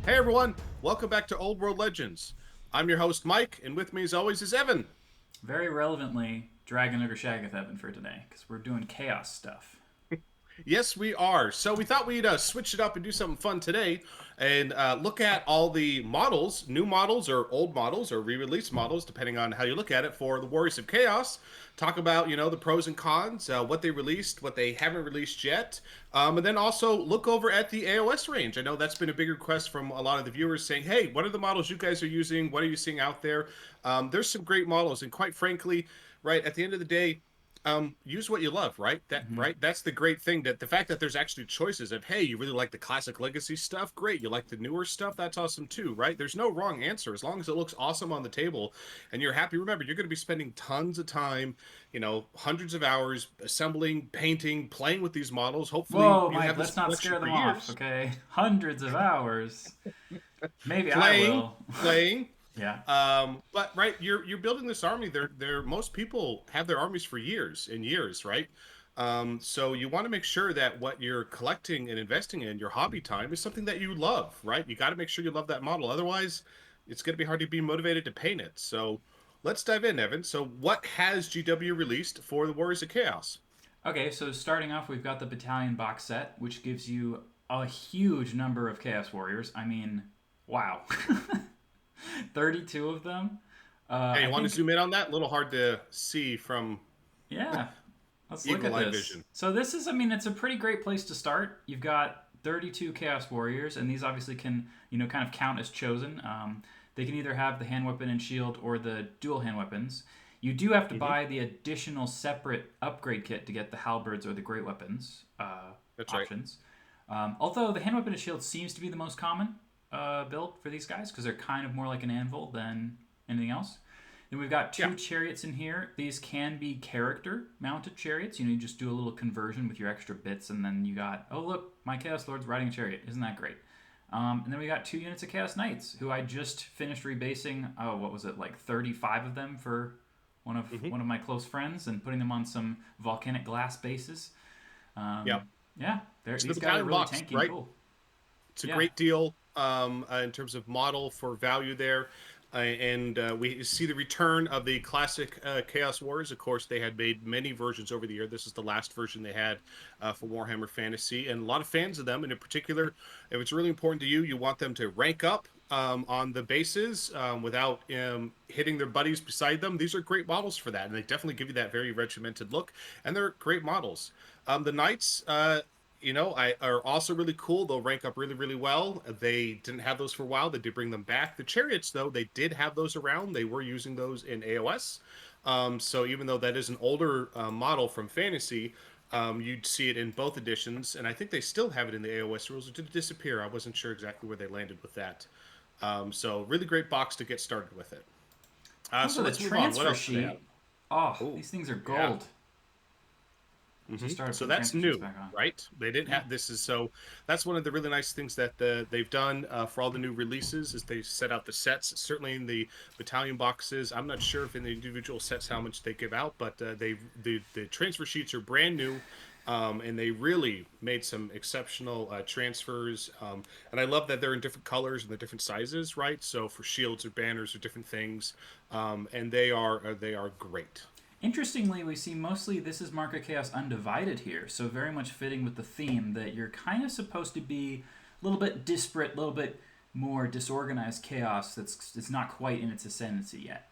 Hey everyone, welcome back to Old World Legends. I'm your host Mike, and with me as always is Evan. Very relevantly, Dragon Ogre Shagath Evan for today, because we're doing chaos stuff. Yes, we are. So we thought we'd switch it up and do something fun today, and look at all the models, new models or old models or re-release models, depending on how you look at it, for the Warriors of Chaos. Talk about the pros and cons, what they released, what they haven't released yet, and then also look over at the AoS range. I know that's been a big request from a lot of the viewers saying, "Hey, what are the models you guys are using? What are you seeing out there?" There's some great models, and quite frankly, right at the end of the day, use what you love, right? That's the great thing, that the fact that there's actually choices of, hey, you really like the classic legacy stuff, great. You like the newer stuff, that's awesome too, right? There's no wrong answer as long as it looks awesome on the table and you're happy. Remember, you're going to be spending tons of time, hundreds of hours assembling, painting, playing with these models. Hopefully Whoa, you Mike, have this let's not collection scare for them off, years. okay? Hundreds of hours. Maybe I playing will. playing Yeah. but right, you're building this army. They're most people have their armies for years and years, right? So you want to make sure that what you're collecting and investing in your hobby time is something that you love, right? You got to make sure you love that model, otherwise it's going to be hard to be motivated to paint it. So let's dive in, Evan. So what has GW released for the Warriors of Chaos? Okay, so starting off, we've got the Battalion box set, which gives you a huge number of Chaos Warriors. I mean, wow. 32 of them. Hey, I you want to think, zoom in on that? A little hard to see from yeah, let's look eagle at eye this. vision. So this is, I mean, it's a pretty great place to start. You've got 32 Chaos Warriors, and these obviously can, kind of count as chosen. They can either have the hand weapon and shield or the dual hand weapons. You do have to Hmm. buy the additional separate upgrade kit to get the halberds or the great weapons That's right. options. Although the hand weapon and shield seems to be the most common build for these guys because they're kind of more like an anvil than anything else. Then we've got Yeah. two chariots in here. These can be character mounted chariots. You just do a little conversion with your extra bits, and then you got, oh, look, my Chaos Lord's riding a chariot. Isn't that great? And then we got two units of Chaos Knights, who I just finished rebasing. Oh, what was it, like 35 of them for one of Hmm. one of my close friends, and putting them on some volcanic glass bases. Yeah. Yeah, So the these guys are battalion really box, tanky and right? cool. It's a Yeah. great deal in terms of model for value there. And we see the return of the classic Chaos Wars. Of course, they had made many versions over the year. This is the last version they had for Warhammer Fantasy, and a lot of fans of them. And in particular, if it's really important to you, you want them to rank up on the bases without hitting their buddies beside them. These are great models for that, and they definitely give you that very regimented look. And they're great models. The Knights, are also really cool. They'll rank up really, really well. They didn't have those for a while. They did bring them back. The Chariots, though, they did have those around. They were using those in AoS. So even though that is an older model from Fantasy, you'd see it in both editions. And I think they still have it in the AoS rules. It did disappear. I wasn't sure exactly where they landed with that. So really great box to get started with it. Oh, So the let's move on. What transfer else do they have? sheet. Oh, Oh, these things are yeah. gold. Just Hmm. started So putting that's transfer sheets new, back on. right? They didn't Yeah. have this is so that's one of the really nice things that they've done for all the new releases is they set out the sets. Certainly in the battalion boxes, I'm not sure if in the individual sets how much they give out, but the transfer sheets are brand new. And they really made some exceptional transfers. And I love that they're in different colors and the different sizes, right? So for shields or banners or different things, and they are great. Interestingly, we see mostly this is Mark of Chaos Undivided here, so very much fitting with the theme that you're kind of supposed to be a little bit disparate, a little bit more disorganized chaos that's it's not quite in its ascendancy yet.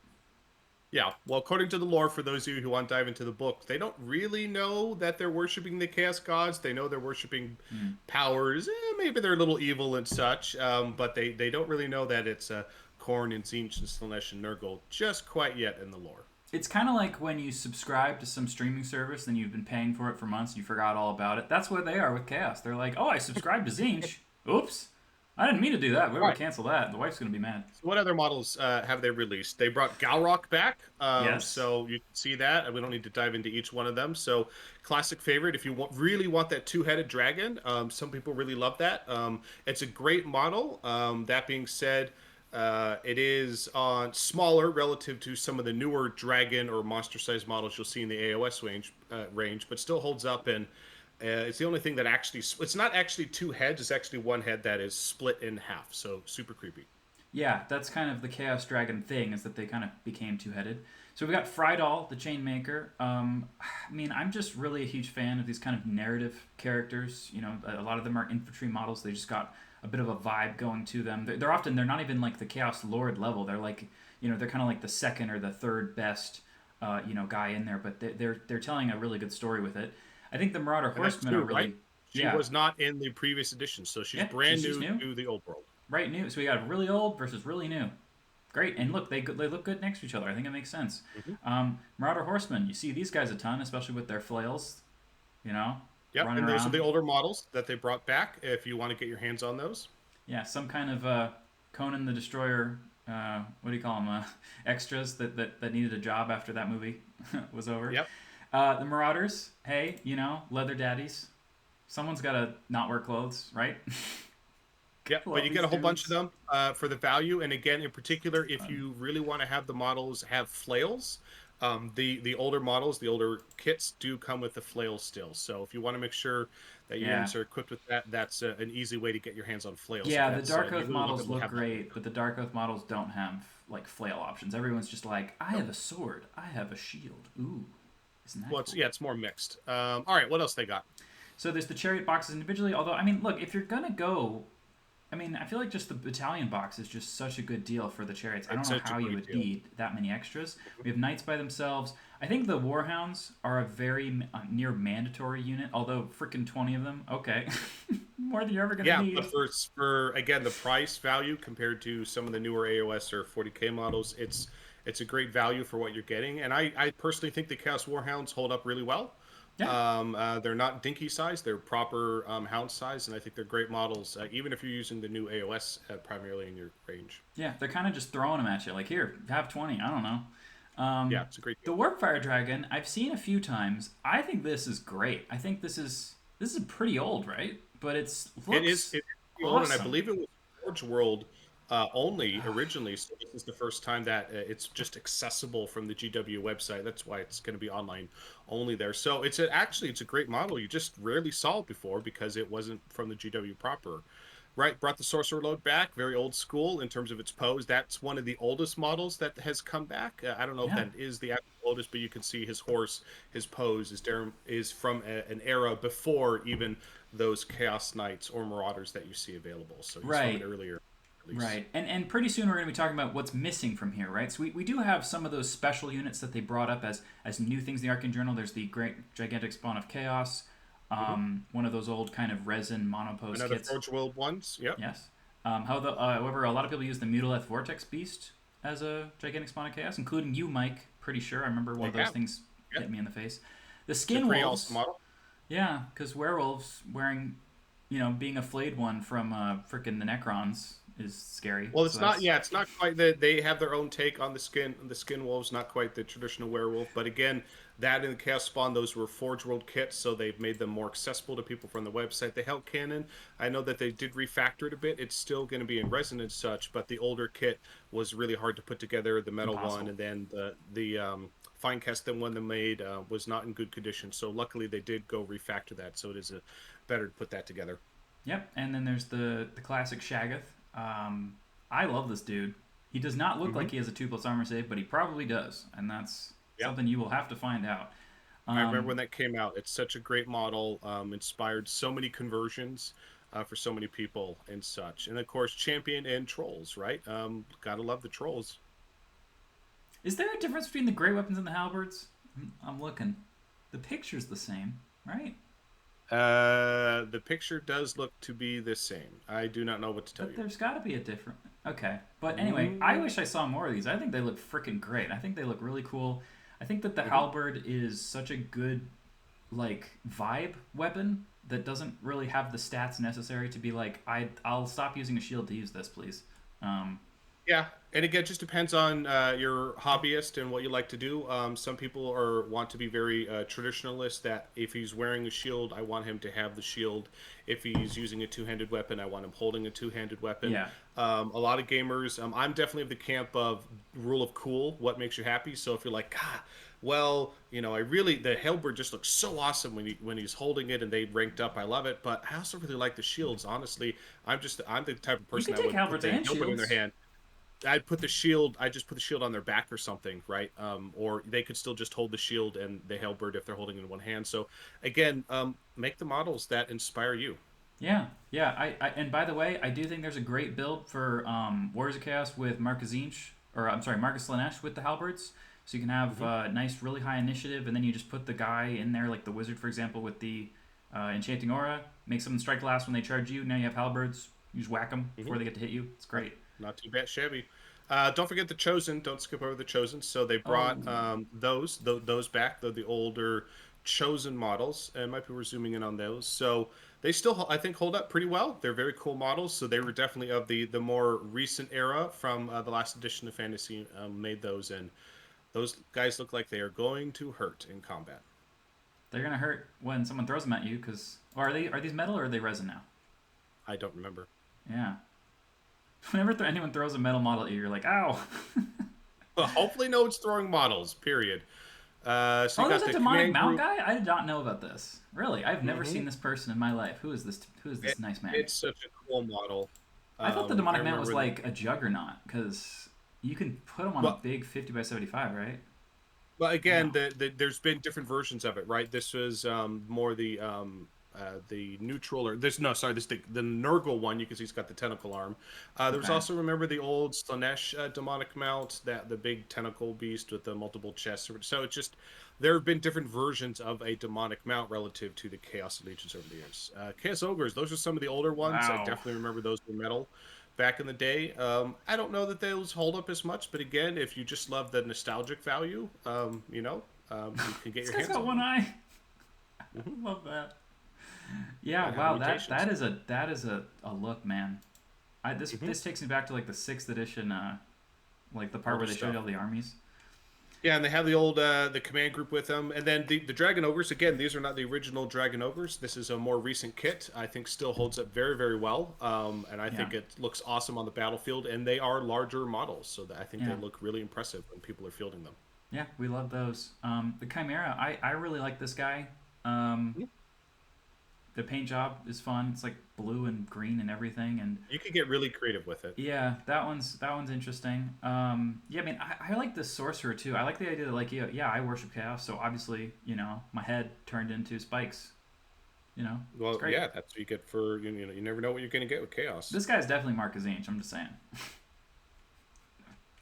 Yeah, well, according to the lore, for those of you who want to dive into the book, they don't really know that they're worshiping the chaos gods. They know they're worshiping Mm. powers. Maybe they're a little evil and such, but they don't really know that it's Khorne and Tzeentch and Slaanesh and Nurgle just quite yet in the lore. It's kind of like when you subscribe to some streaming service and you've been paying for it for months and you forgot all about it. That's what they are with Chaos. They're like, oh, I subscribed to Zinch. Oops. I didn't mean to do that. We All would right. cancel that. The wife's going to be mad. So what other models have they released? They brought Galrock back, Yes. so you can see that. We don't need to dive into each one of them. So classic favorite, if you really want that two-headed dragon, some people really love that. It's a great model. That being said, it is on smaller relative to some of the newer dragon or monster-sized models you'll see in the AOS range, but still holds up and It's the only thing that actually, it's not actually two heads, it's actually one head that is split in half. So super creepy. Yeah, that's kind of the Chaos Dragon thing, is that they kind of became two-headed. So we got Frydal, the Chainmaker. I mean, I'm just really a huge fan of these kind of narrative characters. You know, a lot of them are infantry models. They just got a bit of a vibe going to them. They're not even like the Chaos Lord level. They're like, you know, they're kind of like the second or the third best, you know, guy in there. But they're telling a really good story with it. I think the Marauder And that's Horsemen are true, right? really, She yeah, was not in the previous edition, so she's yeah, brand she's new new, to the old world. right? New. So we got really old versus really new. Great, and look, they look good next to each other. I think it makes sense. Hmm. Marauder Horsemen, you see these guys a ton, especially with their flails. You know, Yep, running and those are the around. older models that they brought back. If you want to get your hands on those. Yeah, some kind of Conan the Destroyer. What do you call them? Extras that needed a job after that movie was over. Yep. The Marauders. Hey, you know, leather daddies. Someone's got to not wear clothes, right? Yep, but Love you get these a whole bunch of dudes. them for the value. And again, in particular, if you really want to have the models have flails, the older models, the older kits do come with the flails still. So if you want to make sure that your Yeah. units are equipped with that, that's an easy way to get your hands on flails. If Yeah, the that's Dark you Oath really want models them to look have that look. great, but the Dark Oath models don't have like flail options. Everyone's just like, I Nope. have a sword, I have a shield. Ooh, isn't that Well, cool? it's more mixed. All right, what else they got? So there's the chariot boxes individually. Although I mean, look, if you're gonna go, I mean, I feel like just the battalion box is just such a good deal for the chariots. I don't It's know such a how you great would deal. need that many extras. We have knights by themselves. I think the warhounds are a very near mandatory unit. Although freaking 20 of them, okay, more than you're ever gonna Yeah, but need. for again the price value compared to some of the newer AOS or 40K models, it's a great value for what you're getting. And I personally think the Chaos Warhounds hold up really well. Yeah, They're not dinky size; they're proper hound size, and I think they're great models. Even if you're using the new AOS primarily in your range, yeah, they're kind of just throwing them at you. Like, here, have 20. I don't know. yeah, it's a great The deal. Warpfire Dragon, I've seen a few times. I think this is great. I think this is pretty old, right? But it's looks It's pretty old, and I awesome. believe it was Forge World only originally. So this is the first time that it's just accessible from the GW website. That's why it's going to be online only there. So actually it's a great model. You just rarely saw it before because it wasn't from the GW proper. Right, brought the sorcerer load back, very old school in terms of its pose. That's one of the oldest models that has come back. I don't know if Yeah. that is the actual oldest, but you can see his horse, his pose is from an era before even those Chaos Knights or Marauders that you see available. So he's from an Right. earlier release. Right. And pretty soon we're going to be talking about what's missing from here, right? So we do have some of those special units that they brought up as new things in the Arcane Journal. There's the Great Gigantic Spawn of Chaos, Hmm. one of those old kind of resin monopose Another kits. Forge World ones. Yep. Yes. However, a lot of people use the Mutaleth Vortex Beast as a Gigantic Spawn of Chaos, including you, Mike. Pretty sure. I remember one They of those have. things Yep. hit me in the face. The It's a Skin pretty awesome Wolves. model. Yeah, because werewolves wearing, you know, being a flayed one from frickin' the Necrons is scary. Well, So it's not. that's Yeah, it's not quite that they have their own take on the skin wolves. Not quite the traditional werewolf, but again, that in the Chaos Spawn, those were Forge World kits, so they've made them more accessible to people from the website. The Hell Cannon, I know that they did refactor it a bit. It's still going to be in resin and such, but the older kit was really hard to put together. The metal one, impossible. and then the fine cast one they made was not in good condition. So luckily, they did go refactor that, so it is better to put that together. Yep. And then there's the classic Shaggoth. I love this dude. He does not look Hmm. like he has a 2+ armor save, but he probably does, and that's Yeah. something you will have to find out. I remember Um, when that came out. It's such a great model, inspired so many conversions for so many people and such. And of course, Champion and Trolls, right? Gotta love the Trolls. is there a difference between the great weapons and the halberds? I'm looking. The picture's the same, right? The picture does look to be the same. I do not know what to tell But you. there's got to be a different. Okay, but anyway, I Mm-hmm. wish I saw more of these. I think they look freaking great. I think they look really cool. I think that the halberd is such a good like vibe weapon that doesn't really have the stats necessary to be like I'll stop using a shield to use this, please. Um, Yeah, and again, it just depends on your hobbyist and what you like to do. Some people want to be very traditionalist. That if he's wearing a shield, I want him to have the shield. If he's using a two-handed weapon, I want him holding a two-handed weapon. Yeah. A lot of gamers, I'm definitely of the camp of rule of cool. What makes you happy? So if you're like, God, well, I really the halberd just looks so awesome when he's holding it and they ranked up. I love it, but I also really like the shields. Honestly, I'm the type of You person could that take would put halberds the and halberd in their shields. hand. I'd put the shield. I just put the shield on their back or something, right? Or they could still just hold the shield and the halberd if they're holding it in one hand. So again, make the models that inspire you. Yeah, yeah. And by the way, I do think there's a great build for Warriors of Chaos with Marcus Zinch, or I'm sorry, Marcus Lanesh with the halberds. So you can have Hmm. nice, really high initiative, and then you just put the guy in there, like the wizard, for example, with the enchanting aura. Make someone strike last when they charge you. Now you have halberds. You just whack them Hmm. before they get to hit you. It's Not, great. not too bad, shabby. Don't forget the chosen. Don't skip over the chosen. So they Oh, brought those back, the older chosen models, and might be we're zooming in on those. So they still, I think, hold up pretty well. They're very cool models. So they were definitely of the more recent era from the last edition of Fantasy made those, and those guys look like they are going to hurt in combat. they're gonna hurt when someone throws them at you, because are these metal or are they resin now? I don't remember. Yeah. Whenever anyone throws a metal model at you, you're like, ow. But hopefully, no one's throwing models. Period. So you Oh, there's got a the demonic command mount group. guy. I did not know about this. Really, I've never Hmm. seen this person in my life. Who is this? Who is this nice man? It's such a cool model. I thought the I demonic mount was remember the like a juggernaut because you can put him on a well, big 50 by 75, right? But Or again, no? there's been different versions of it, right? This was more the neutral or this no, sorry, this the Nurgle one. You can see he's got the tentacle arm. There was Okay. also remember the old Slanesh demonic mount, that the big tentacle beast with the multiple chests. So it's just there have been different versions of a demonic mount relative to the Chaos Legions over the years. Chaos Ogres, those are some of the older ones. I Wow. definitely remember those were metal back in the day. I don't know that those hold up as much, but again, if you just love the nostalgic value, you can get This your guy's hands got on one them. eye. Hmm. Love that. Yeah. Gotta have the Wow. That mutations. that is a look, man. This Hmm. this takes me back to like the sixth edition, like the part Older where they showed you stuff. all the armies. Yeah, and they have the old the command group with them, and then the Dragon Ogres. Again, these are not the original Dragon Ogres. This is a more recent kit. I think still holds up very very well, and I Yeah. think it looks awesome on the battlefield. And they are larger models, so that I think they Yeah. look really impressive when people are fielding them. Yeah, we love those. The Chimera, I really like this guy. Um, Mhm. the paint job is fun. It's like blue and green and everything, and You can get really creative with it. yeah, that one's interesting. Yeah, I mean, I like the sorcerer too. I like the idea that like yeah, I worship chaos, so obviously my head turned into spikes. It's Well, great. yeah, that's what you get for you never know what you're going to get with chaos. This guy's definitely Mark Zinch. I'm just saying.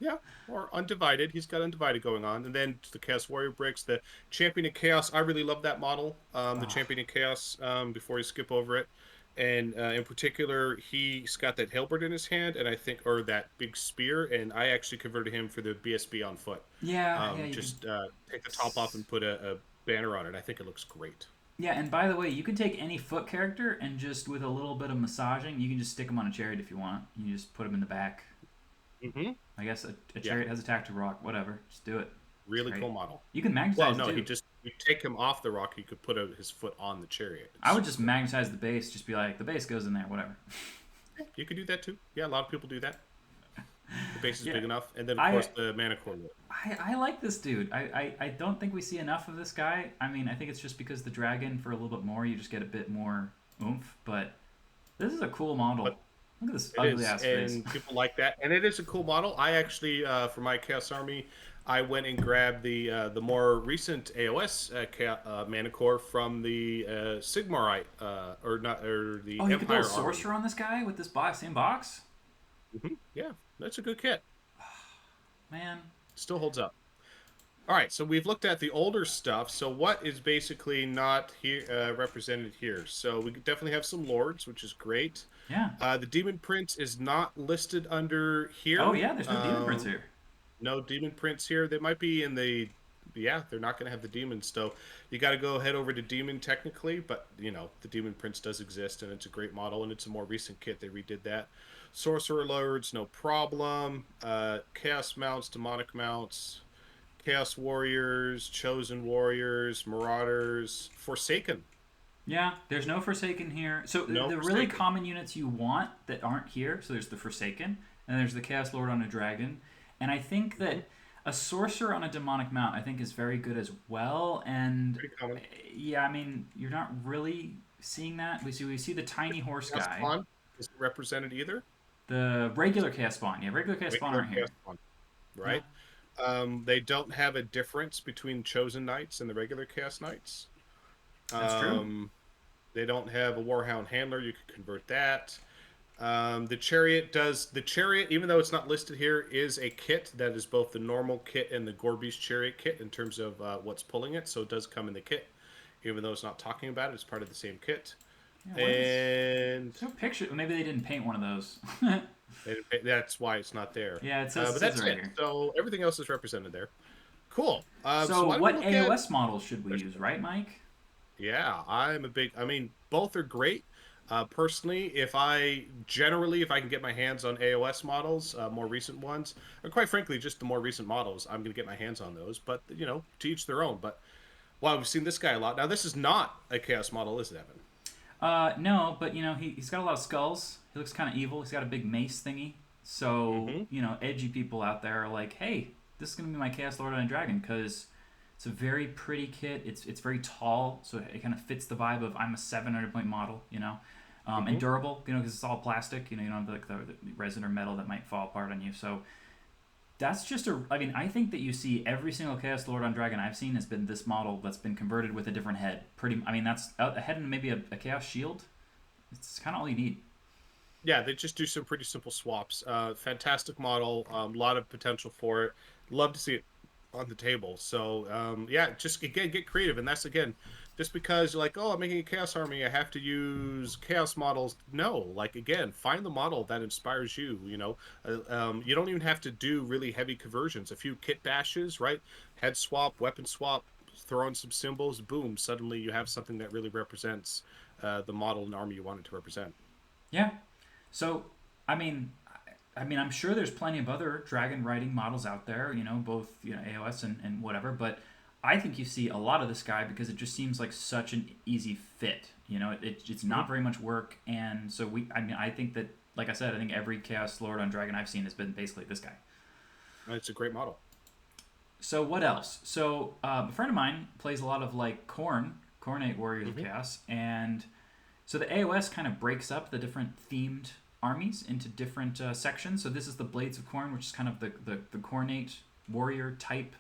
Yeah, or Undivided. He's got Undivided going on, and then the Chaos Warrior bricks, the Champion of Chaos. I really love that model. The Oh, Champion of Chaos. Before you skip over it, and in particular, he's got that halberd in his hand, and I think, or that big spear, and I actually converted him for the BSB on foot. yeah, you could. Just take the top off and put a banner on it. I think it looks great. Yeah, and by the way, you can take any foot character and just with a little bit of massaging, you can just stick them on a chariot if you want. You just put them in the back. Hmm. I guess a Yeah, chariot has a tactical rock. Whatever, just do it. It's really great. cool model. You can Well, magnetize no, too. you take him off the rock. You could put his foot on the chariot. It's I would super just cool. magnetize the base. Just be like, the base goes in there. Whatever. You could do that too. Yeah, a lot of people do that. The base is Yeah, big enough, and then of I course the mana core. I like this dude. I don't think we see enough of this guy. I mean, I think it's just because the dragon for a little bit more, you just get a bit more oomph. But this is a cool model. But Look at this it ugly is, ass face. and people like that, and it is a cool model. I actually, for my Chaos Army, I went and grabbed the more recent AoS mana core from the Sigmarite, or not, or the Oh, you could build a Empire Army. sorcerer on this guy with this same box. Yeah, that's a good kit. Man, Still holds up. All right, so we've looked at the older stuff. So what is basically not here represented here? So we definitely have some lords, which is great. yeah. The Demon Prince is not listed under Oh here. yeah, there's no demon prince here. No Demon Prince here. They might be in the yeah, they're not going to have the demons. So you got to go head over to demon technically, but the demon prince does exist, and it's a great model, and it's a more recent kit. They redid that. Sorcerer lords, no problem. Chaos mounts, demonic mounts, chaos warriors, chosen warriors, marauders, forsaken. Yeah, there's no Forsaken here. So No the really forsaken. common units you want that aren't here. So there's the Forsaken, and there's the Chaos Lord on a dragon, and I think Hmm. that a sorcerer on a demonic mount I think is very good as well. And Pretty common. yeah, I mean you're not really seeing that. We see the tiny horse Chaos guy, spawn isn't represented either. the regular Chaos Spawn. Yeah, regular Chaos Spawn Regular aren't chaos here. spawn, Yeah, right? They don't have a difference between chosen knights and the regular chaos knights. that's true. Um, they don't have a warhound handler. You can convert that. The chariot, even though it's not listed here, is a kit that is both the normal kit and the Gorby's chariot kit in terms of what's pulling it. So it does come in the kit, even though it's not talking about it. It's part of the same kit, Yeah, where is? and There's no picture. Maybe they didn't paint one of those. that's why it's not there. Yeah, But says that's it right it. here. So everything else is represented there. Cool. So So why don't we what look at? AOS models should we use, right, Mike? Yeah, I'm a big. I mean, both are great. Personally, if I can get my hands on AOS models, more recent ones, or quite frankly, just the more recent models, I'm going to get my hands on those. But to each their own. But wow, we've seen this guy a lot. Now, this is not a Chaos model, is it, Evan? No, but he's got a lot of skulls. He looks kind of evil. He's got a big mace thingy. So Mm-hmm. edgy people out there are like, hey, this is gonna be my Chaos Lord on a Dragon because it's a very pretty kit. It's very tall, so it kind of fits the vibe of I'm a 700 point model. And Mm-hmm. durable. Because it's all plastic. You don't have like the resin or metal that might fall apart on you. So that's just a. I mean, I think that you see every single Chaos Lord on Dragon I've seen has been this model that's been converted with a different head. Pretty. I mean, that's a head and maybe a Chaos Shield. It's kind of all you need. Yeah, they just do some pretty simple swaps. Fantastic model. A lot of potential for it. Love to see it on the table. So yeah, just again get creative, and that's again just because you're like, oh, I'm making a chaos army, I have to use chaos models. No, like again, find the model that inspires you. You don't even have to do really heavy conversions. A few kit bashes, right? Head swap, weapon swap, throw in some symbols. Boom! Suddenly you have something that really represents the model and army you want it to represent. Yeah. So, I mean, I'm sure there's plenty of other dragon riding models out there. Both AOS and whatever. But I think you see a lot of this guy because it just seems like such an easy fit. It's Mm-hmm. not very much work, and so I think that, like I said, I think every Chaos Lord on Dragon I've seen has been basically this guy. It's a great model. So what else? So a friend of mine plays a lot of like Khorne Warriors of Mm-hmm. Chaos, and so the AOS kind of breaks up the different themed armies into different sections. So this is the Blades of Khorne, which is kind of the Khornate warrior type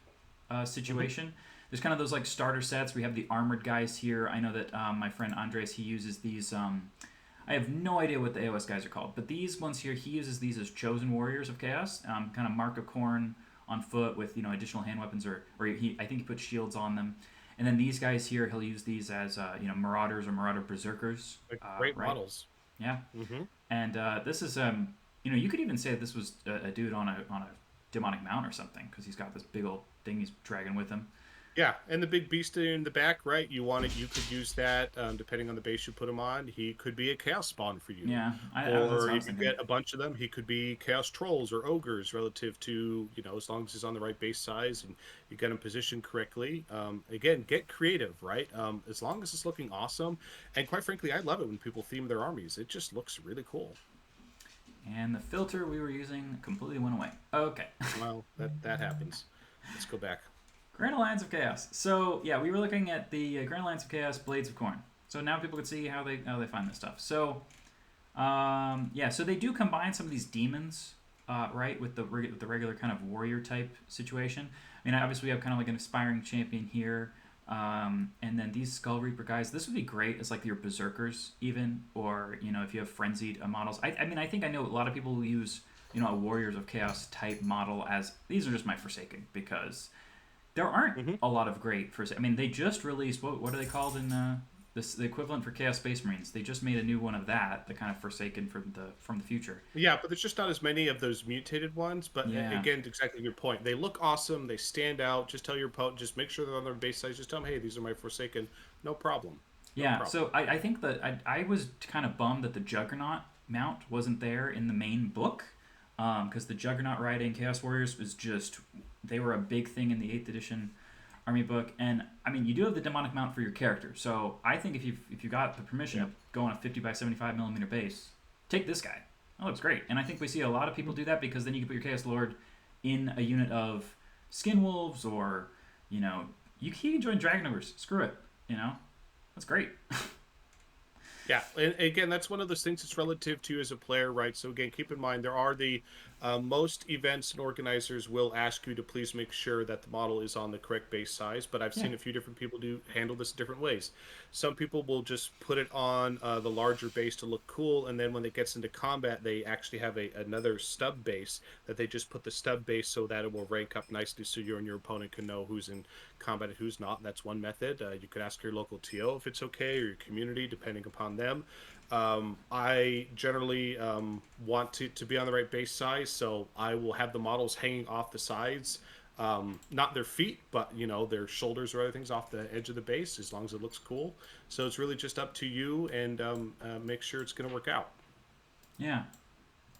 Mm-hmm. situation. There's kind of those like starter sets. We have the armored guys here. I know that my friend Andres, he uses these. I have no idea what the AOS guys are called, but these ones here, he uses these as chosen warriors of chaos, kind of Mark of Khorne on foot with additional hand weapons, or I think he puts shields on them. And then these guys here, he'll use these as marauders or marauder berserkers, Like great right? models. Yeah. Mm-hmm. And this is you could even say that this was a dude on a demonic mount or something because he's got this big old thing he's dragging with him. Yeah, and the big beast in the back, right? You want it. You could use that depending on the base you put him on. He could be a chaos spawn for you, Yeah, that's or what I was if you thinking. get a bunch of them, he could be chaos trolls or ogres. Relative to as long as he's on the right base size and you get him positioned correctly. Again, get creative, right? As long as it's looking awesome, and quite frankly, I love it when people theme their armies. It just looks really cool. And the filter we were using completely went away. Okay. Well, that happens. Let's go back. Grand Alliance of Chaos. So yeah, we were looking at the Grand Alliance of Chaos Blades of Khorne. So now people can see how they find this stuff. So yeah, so they do combine some of these demons, right, with the regular kind of warrior type situation. I mean, obviously we have kind of like an aspiring champion here, and then these Skull Reaper guys. This would be great as like your berserkers even, or if you have frenzied models. I mean, I think I know a lot of people who use a Warriors of Chaos type model as these are just my Forsaken because there aren't Hmm. a lot of great Forsaken. I mean, they just released what are they called in? the equivalent for Chaos Space Marines. They just made a new one of that, the kind of Forsaken from the future. Yeah, but there's just not as many of those mutated ones. But Yeah, again, exactly your point. They look awesome. They stand out. Just tell your opponent. Just make sure they're on their base size. Just tell them, hey, these are my Forsaken. No problem. No yeah. problem. So I think that I was kind of bummed that the Juggernaut mount wasn't there in the main book, because the Juggernaut riding Chaos Warriors was just, they were a big thing in the 8th edition army book. And I mean, you do have the demonic mount for your character, so I think if you got the permission Yeah. to go on a 50 by 75 millimeter base, take this guy. That looks great. And I think we see a lot of people do that, because then you can put your Chaos Lord in a unit of Skin Wolves, or you can join Dragon Ogres. Screw it. That's great. Yeah, and again, that's one of those things that's relative to you as a player, right? So again, keep in mind there are the most events and organizers will ask you to please make sure that the model is on the correct base size. But I've Yeah. seen a few different people do handle this different ways. Some people will just put it on the larger base to look cool, and then when it gets into combat, they actually have another stub base that they just put the stub base so that it will rank up nicely, so you and your opponent can know who's in combat and who's not. That's one method. You could ask your local TO if it's okay, or your community, depending upon them. I generally want to be on the right base size, so I will have the models hanging off the sides, not their feet, but their shoulders or other things off the edge of the base, as long as it looks cool. So it's really just up to you, and make sure it's going to work out. Yeah.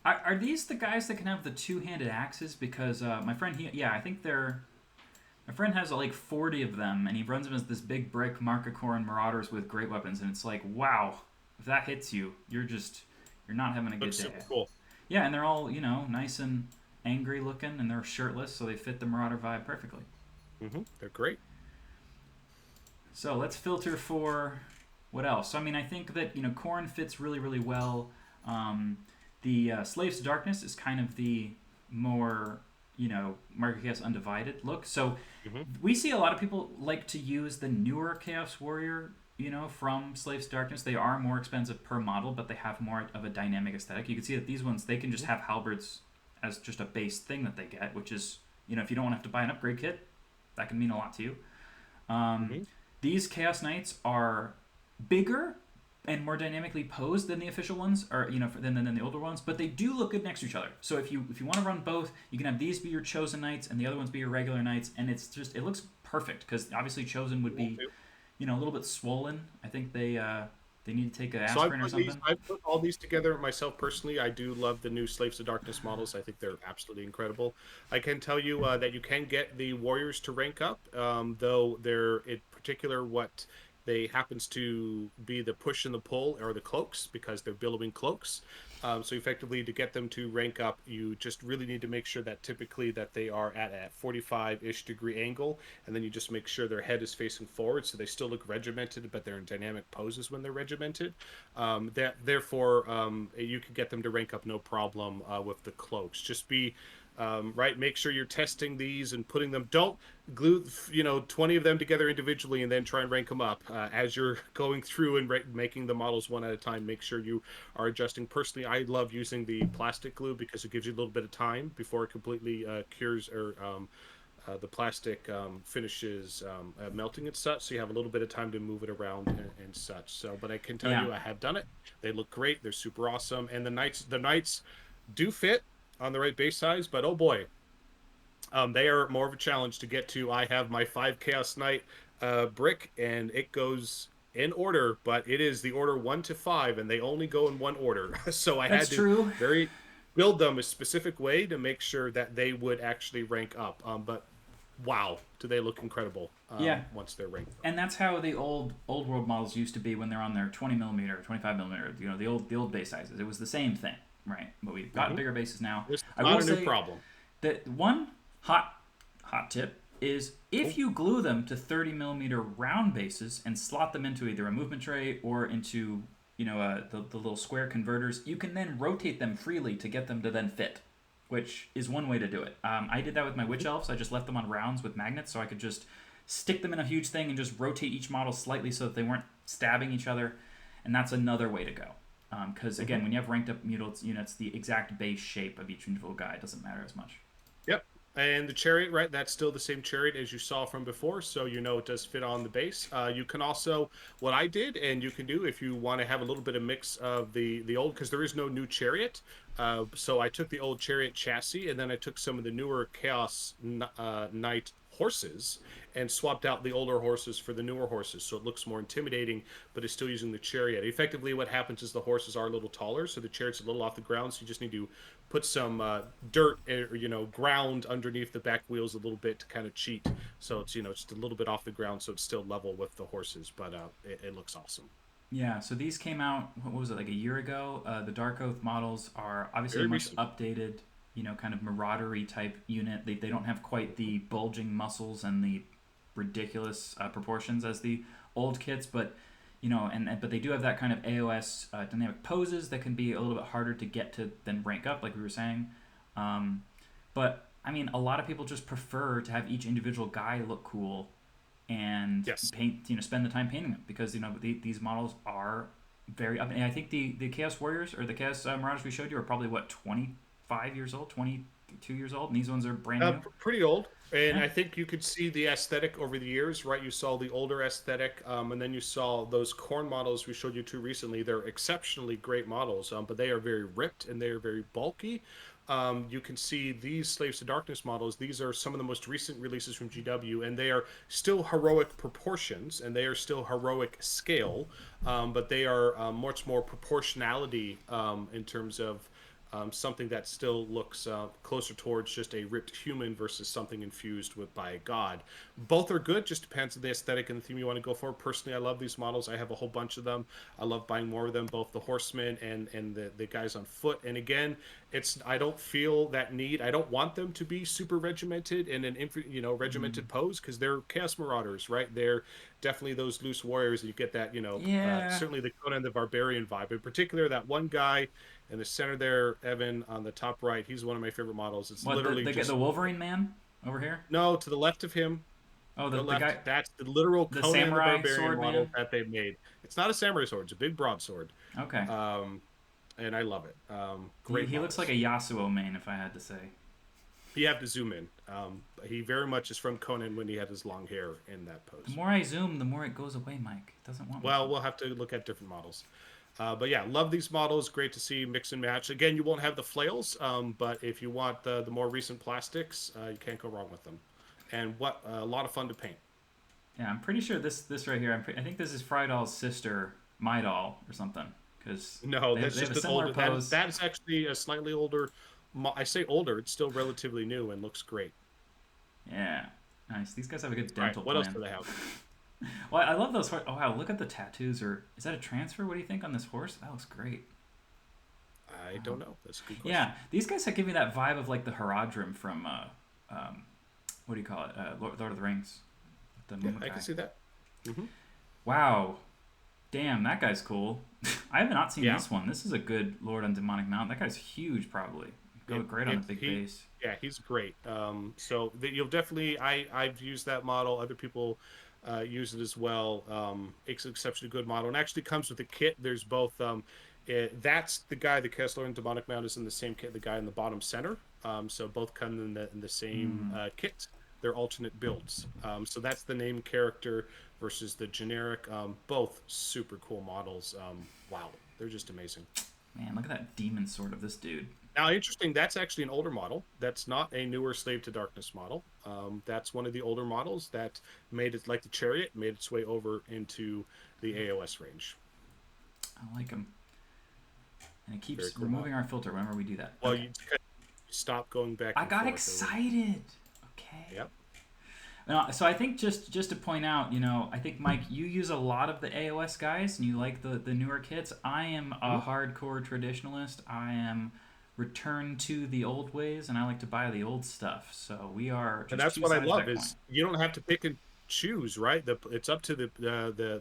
Are these the guys that can have the two-handed axes? Because my friend, I think they're. My friend has like 40 of them, and he runs them as this big brick Mark of Khorne Marauders with great weapons, and it's like, wow, if that hits you, you're not having a good Looks day. super cool. Yeah, and they're all nice and angry looking, and they're shirtless, so they fit the Marauder vibe perfectly. They're great. So let's filter for what else. So I mean, I think that Khorne fits really really well. The Slaves to Darkness is kind of the more Market Chaos Undivided look. So hmm we see a lot of people like to use the newer Chaos Warrior, from Slaves to Darkness. They are more expensive per model, but they have more of a dynamic aesthetic. You can see that these ones, they can just have halberds as just a base thing that they get, which is, if you don't want to have to buy an upgrade kit, that can mean a lot to you. Um, hmm these Chaos Knights are bigger and more dynamically posed than the official ones, or than the older ones, but they do look good next to each other. So if you want to run both, you can have these be your chosen knights and the other ones be your regular knights, and it looks perfect, because obviously chosen would be a little bit swollen. I think they need to take an So aspirin or something. I've put all these together myself personally. I do love the new Slaves to Darkness models. I think they're absolutely incredible. I can tell you that you can get the warriors to rank up, though they're in particular what they happens to be the push and the pull or the cloaks, because they're billowing cloaks. So effectively, to get them to rank up, you just really need to make sure that typically that they are at a 45-ish degree angle, and then you just make sure their head is facing forward, so they still look regimented, but they're in dynamic poses when they're regimented. Therefore, you can get them to rank up no problem with the cloaks. Just be right. Make sure you're testing these and putting them. Don't glue 20 of them together individually and then try and rank them up as you're going through and making the models one at a time. Make sure you are adjusting. Personally, I love using the plastic glue because it gives you a little bit of time before it completely cures, or the plastic finishes melting and such, so you have a little bit of time to move it around and such. So, but I can tell Yeah, you, I have done it. They look great. They're super awesome, and the knights do fit on the right base size. But oh boy, they are more of a challenge to get to. I have my 5 Chaos Knight brick, and it goes in order, but it is the order 1 to 5, and they only go in one order. So I that's had to true. very build them a specific way to make sure that they would actually rank up. But wow, do they look incredible Yeah, once they're ranked up. and that's how the old world models used to be when they're on their 20 millimeter, 25 millimeter. The old base sizes. It was the same thing, right? But we've got hmm bigger bases now. This is I will not a new say problem. that one hot tip is, Oh, if you glue them to 30 millimeter round bases and slot them into either a movement tray or into the little square converters, you can then rotate them freely to get them to then fit, which is one way to do it. I did that with my witch mhm. elves. I just left them on rounds with magnets, so I could just stick them in a huge thing and just rotate each model slightly so that they weren't stabbing each other. And that's another way to go. Because again, Mhm. when you have ranked up units, the exact base shape of each individual guy doesn't matter as much. Yep. And the chariot, right? That's still the same chariot as you saw from before, so you know it does fit on the base. You can also, what I did, and you can do if you want to have a little bit of mix of the old, because there is no new chariot. So I took the old chariot chassis, and then I took some of the newer Chaos Knight horses and swapped out the older horses for the newer horses, so it looks more intimidating, but it's still using the chariot. Effectively, what happens is the horses are a little taller, so the chariot's a little off the ground, so you just need to put some dirt or ground underneath the back wheels a little bit to kind of cheat, so it's just a little bit off the ground, so it's still level with the horses, but it looks awesome. Yeah, so these came out, what was it, like a year ago? The Dark Oath models are obviously a Very much recent. updated, kind of maraudery type unit. They don't have quite the bulging muscles and the ridiculous proportions as the old kits, but but they do have that kind of AOS dynamic poses that can be a little bit harder to get to than rank up, like we were saying. Um, but I mean, a lot of people just prefer to have each individual guy look cool and Yes. paint, spend the time painting them because these models are very up. And I think the Chaos Warriors or the Chaos Marauders we showed you are probably what 25 years old, 22 years old, and these ones are brand new. Pretty old. And Yeah. I think you could see the aesthetic over the years, right? You saw the older aesthetic, and then you saw those corn models we showed you too recently. They're exceptionally great models, but they are very ripped and they are very bulky. You can see these Slaves to Darkness models. These are some of the most recent releases from GW, and they are still heroic proportions and they are still heroic scale, but they are much more proportionality in terms of something that still looks closer towards just a ripped human versus something infused with by a god. Both are good, just depends on the aesthetic and the theme you want to go for. Personally, I love these models. I have a whole bunch of them. I love buying more of them, both the horsemen and the guys on foot. And again, I don't feel that need. I don't want them to be super regimented in an Mm. regimented pose because they're Chaos Marauders, right? They're definitely those loose warriors. And you get that, Yeah. certainly the Conan the Barbarian vibe. In particular, that one guy in the center there, Evan, on the top right, he's one of my favorite models. It's What literally the just Wolverine man over here? no, to the left of him, Oh, the the left. guy, That's the literal the Conan the samurai Barbarian sword model man. that they made. It's not a samurai sword; it's a big broadsword, Okay. um, and I love it. He, Great he looks like models. a Yasuo main, if I had to say. You have to zoom in. He very much is from Conan when he had his long hair in that The pose. more I zoom, the more it goes away, Mike. It doesn't want me to. Well, we'll have to look at different models. But yeah, love these models. Great to see mix and match. Again, you won't have the flails, but if you want the more recent plastics, you can't go wrong with them. And what a lot of fun to paint. Yeah, I'm pretty sure this right here. I think this is Frydal's sister, My Doll, or something, because No, they that's have a just an similar older. pose. That is actually a slightly older. I say older. It's still relatively new and looks great. Yeah, nice. These guys have a good All right, dental what else plan. do they have? Well, I love those. Oh wow, look at the tattoos. Or is that a transfer? What do you think on this horse? That looks great. I Wow. don't know. That's a good Yeah, question. these guys give me that vibe of like the Haradrim from um, what do you call it? Lord of the Rings, the Yeah, I can Mumakai. see that. Hmm. Wow, damn, that guy's cool. I have not seen Yeah, this one. This is a good Lord on Demonic Mount. That guy's huge, probably. Go it great on the it big he base. yeah, he's great. So you'll definitely I've used that model. Other people use it as well. It's an exceptionally good model, and actually comes with a kit. There's both. That's the guy, the Kessler and Demonic Mount is in the same kit. The guy in the bottom center. So both come in the same Mm. kit. They're alternate builds. So that's the name character versus the generic. Both super cool models. Wow, they're just amazing. Man, look at that demon sword of this dude. Now, interesting, that's actually an older model. That's not a newer Slave to Darkness model. That's one of the older models that made it like the Chariot, made its way over into the AOS range. I like him, and it Very keeps cool removing model. our filter whenever we do that. Well, Okay, you stop going back I and got forth over. excited. Okay. Yep. Now, so I think just to point out, I think Mike, you use a lot of the AOS guys, and you like the newer kits. I am a Mhm. hardcore traditionalist. I am return to the old ways, and I like to buy the old stuff. So we are And just that's two what I sides of love that coin. is you don't have to pick and choose, right? It's up to the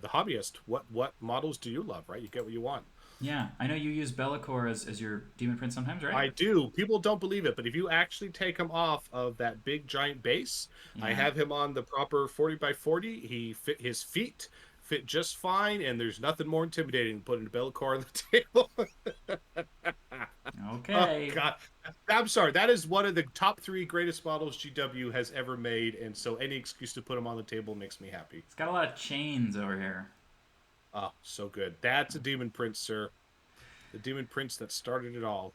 hobbyist. What models do you love, right? You get what you want. Yeah, I know you use Bellicor as your demon prince sometimes, right? I do. People don't believe it, but if you actually take him off of that big giant base, I Yeah. have him on the proper 40 by 40. He fit his feet fit just fine, and there's nothing more intimidating than putting a Bellicor on the table. Oh Okay. God, I'm sorry. That is one of the top three greatest models GW has ever made, and so any excuse to put them on the table makes me happy. It's got a lot of chains over here. Oh, so good. That's a Demon Prince, sir. The Demon Prince that started it all.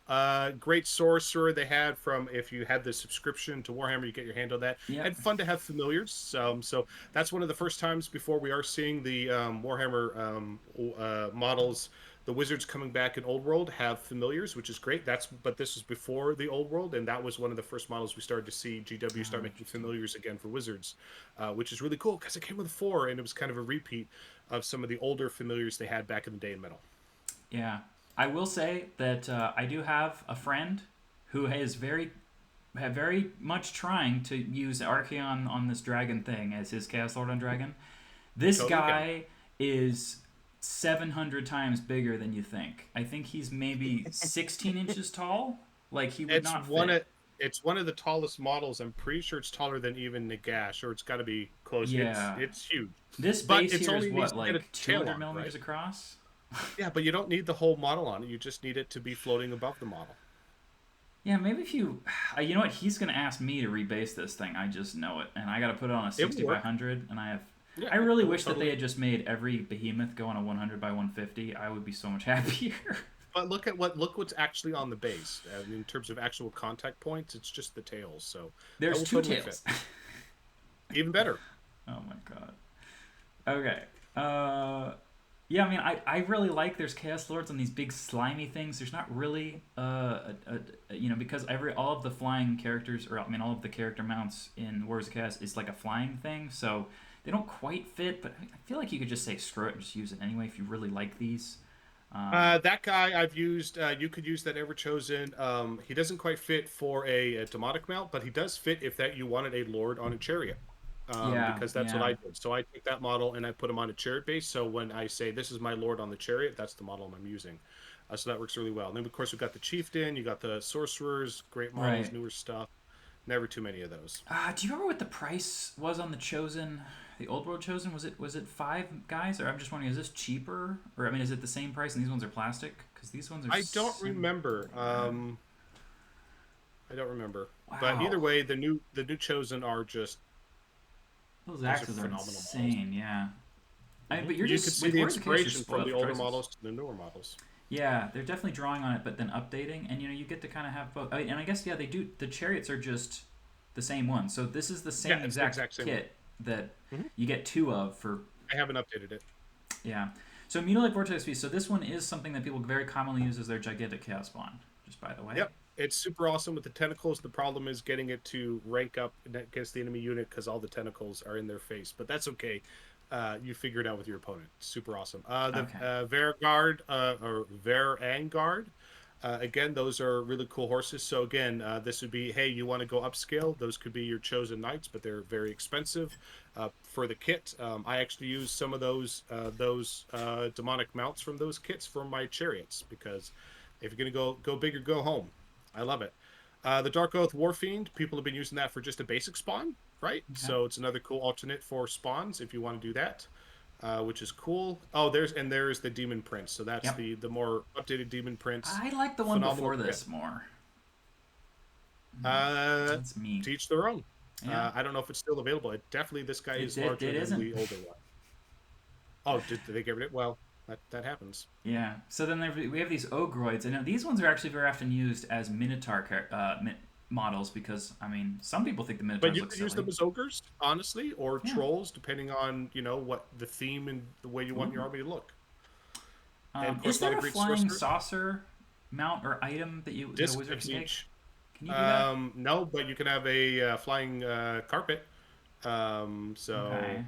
Great sorcerer they had from if you had the subscription to Warhammer, you get your hand on that. Yep. And fun to have familiars. So that's one of the first times before we are seeing the Warhammer models. The wizards coming back in Old World have familiars, which is great. But this was before the Old World, and that was one of the first models we started to see GW start Oh, making interesting. familiars again for wizards, which is really cool because it came with four, and it was kind of a repeat of some of the older familiars they had back in the day in Metal. Yeah. I will say that I do have a friend who is very much trying to use Archeon on this dragon thing as his Chaos Lord on Dragon. This Totally get it. guy is 700 times bigger than you think. I think he's maybe 16 inches tall. Like, he would It's not one fit. of it's one of the tallest models. I'm pretty sure it's taller than even Nagash, or it's got to be close. It's Yeah. it's huge, This but base it's here is only needs what, to get a like tail 200 on it, right? millimeters across? Yeah, but you don't need the whole model on it. You just need it to be floating above the model. Yeah, maybe if you. You know what? He's going to ask me to rebase this thing. I just know it. And I got to put it on a It will 60 by work. 100. And I have. Yeah, I really it will wish that they totally. had just made every behemoth go on a 100 by 150. I would be so much happier. But look what's actually on the base. In terms of actual contact points, it's just the tails. So that There's will two totally fit. tails. Even better. Oh my god. Okay. Yeah, I mean, I really like there's Chaos Lords on these big slimy things. There's not really, because all of the flying characters, or I mean, all of the character mounts in Wars of Chaos is like a flying thing, so they don't quite fit. But I feel like you could just say screw it and just use it anyway if you really like these. That guy I've used. You could use that Ever Chosen. He doesn't quite fit for a demonic mount, but he does fit if that you wanted a lord on a chariot. Yeah, Because that's what yeah, I did. So I took that model and I put him on a chariot base. So when I say this is my lord on the chariot, that's the model I'm using. So that works really well. And then of course we've got the chieftain, you got the sorcerers, great models, right. newer stuff. Never too many of those. Do you remember what the price was on the Chosen, the Old World Chosen? Was it 5 guys, or I'm just wondering, is this cheaper, or I mean, is it the same price and these ones are plastic? Because these ones are I don't remember. similar. I don't remember. But either Wow, way, the new chosen are just those those are axes are phenomenal models. insane. Yeah, but you're You could just see with the Wars of Chaos, you're inspiration from spoiled the for older choices. models to the newer models. Yeah, they're definitely drawing on it, but then updating, and you get to kind of have both. And I guess they do. The chariots are just the same one, so this is the Yeah, same it's the exact exact same one. kit that Hmm. you get two of for. I haven't updated it. Yeah. So Mutilate Vortex Beast. So this one is something that people very commonly use as their gigantic chaos spawn. Just by the way. Yep, it's super awesome with the tentacles. The problem is getting it to rank up against the enemy unit because all the tentacles are in their face. But that's okay. You figure it out with your opponent. Super awesome. The Okay. Vergard or Verangard. Again, those are really cool horses. So again, this would be, hey, you want to go upscale? Those could be your chosen knights, but they're very expensive for the kit. I actually use some of those demonic mounts from those kits for my chariots because if you're gonna go big or go home, I love it. The Dark Oath Warfiend, people have been using that for just a basic spawn, right? Okay. So it's another cool alternate for spawns if you want to do that, which is cool. Oh, there's the Demon Prince. So that's Yep. the more updated Demon Prince. I like the one Phenomenal before kit. this more. Uh, That's me. Teach their own. Yeah. I don't know if it's still available. Definitely, this guy It is it, larger it than isn't. the older one. Oh, did they get rid of it? Well, that happens. Yeah. So then we have these ogroids, and these ones are actually very often used as minotaur models because I mean, some people think the But minotaurs you look could use silly. them as ogres, honestly, or Yeah. trolls, depending on what the theme and the way you want your Ooh. army to look. And of Is course, a lot there of a great flying sorcerers. saucer mount or item that a Disc wizard of can take? Zinch. Can you do that? No, but you can have a flying carpet. So Okay.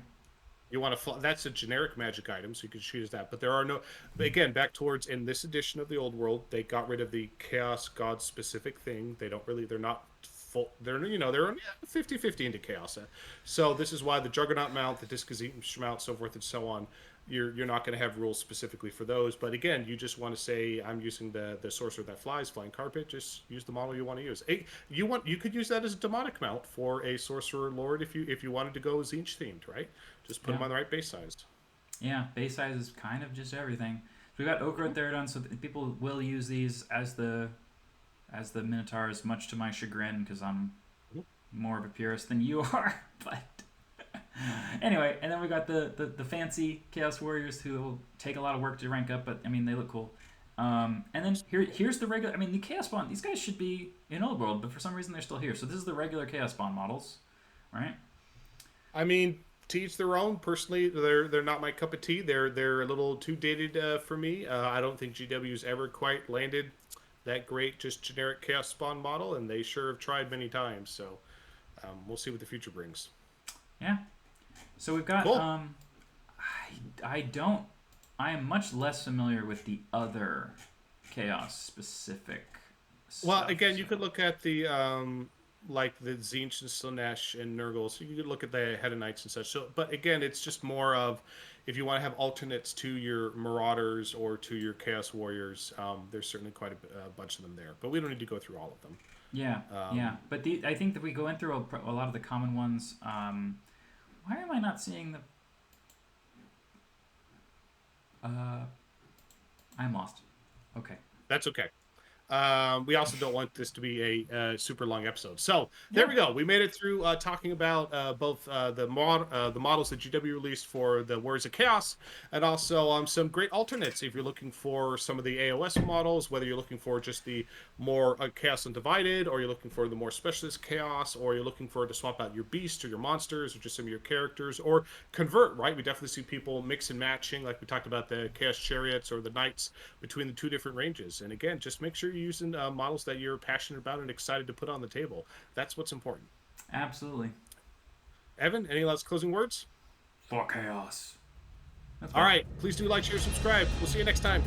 you want to fly, that's a generic magic item, so you can choose that. But there are no. But again, back towards in this edition of the old world, they got rid of the chaos god specific thing. They don't really. They're not full. They're 50-50 into chaos. So this is why the Juggernaut mount, the Discus mount, so forth and so on. You're not going to have rules specifically for those. But again, you just want to say I'm using the sorcerer that flies, flying carpet. Just use the model you want to use. You could use that as a demonic mount for a sorcerer lord if you wanted to go Zinch themed, right? Just put Yeah. them on the right base size. Yeah. Base size is kind of just everything. We got Oak Road Therodon, so people will use these as the as the Minotaurs, much to my chagrin, because I'm more of a purist than you are. But anyway, and then we got the fancy Chaos Warriors who will take a lot of work to rank up, but I mean they look cool. And then here's the regular. I mean the Chaos Spawn. These guys should be in Old World, but for some reason they're still here. So this is the regular Chaos Spawn models, right? I mean, to each their own. Personally, they're not my cup of tea. They're a little too dated for me. I don't think GW's ever quite landed that great just generic Chaos Spawn model, and they sure have tried many times. So we'll see what the future brings. Yeah. So we've got. Cool. I don't. I am much less familiar with the other Chaos specific. Well, Stuff, again, so. you could look at the like the Tzeentch and Slanesh and Nurgle. So you could look at the Head of Knights and such. So, but again, it's just more of if you want to have alternates to your Marauders or to your Chaos Warriors. There's certainly quite a bunch of them there, but we don't need to go through all of them. Yeah, yeah. But I think that we go in through a lot of the common ones. Why am I not seeing the? I'm lost. Okay. That's okay. We also don't want this to be a super long episode. So there Yeah. we go. We made it through talking about both the models that GW released for the Warriors of Chaos, and also some great alternates if you're looking for some of the AoS models, whether you're looking for just the more Chaos Undivided, or you're looking for the more specialist Chaos, or you're looking for to swap out your beasts or your monsters or just some of your characters, or convert, right? We definitely see people mix and matching, like we talked about the Chaos Chariots or the Knights between the two different ranges. And again, just make sure you're using models that you're passionate about and excited to put on the table. That's what's important. Absolutely. Evan, any last closing words? For chaos. That's All right. Please do like, share, subscribe. We'll see you next time.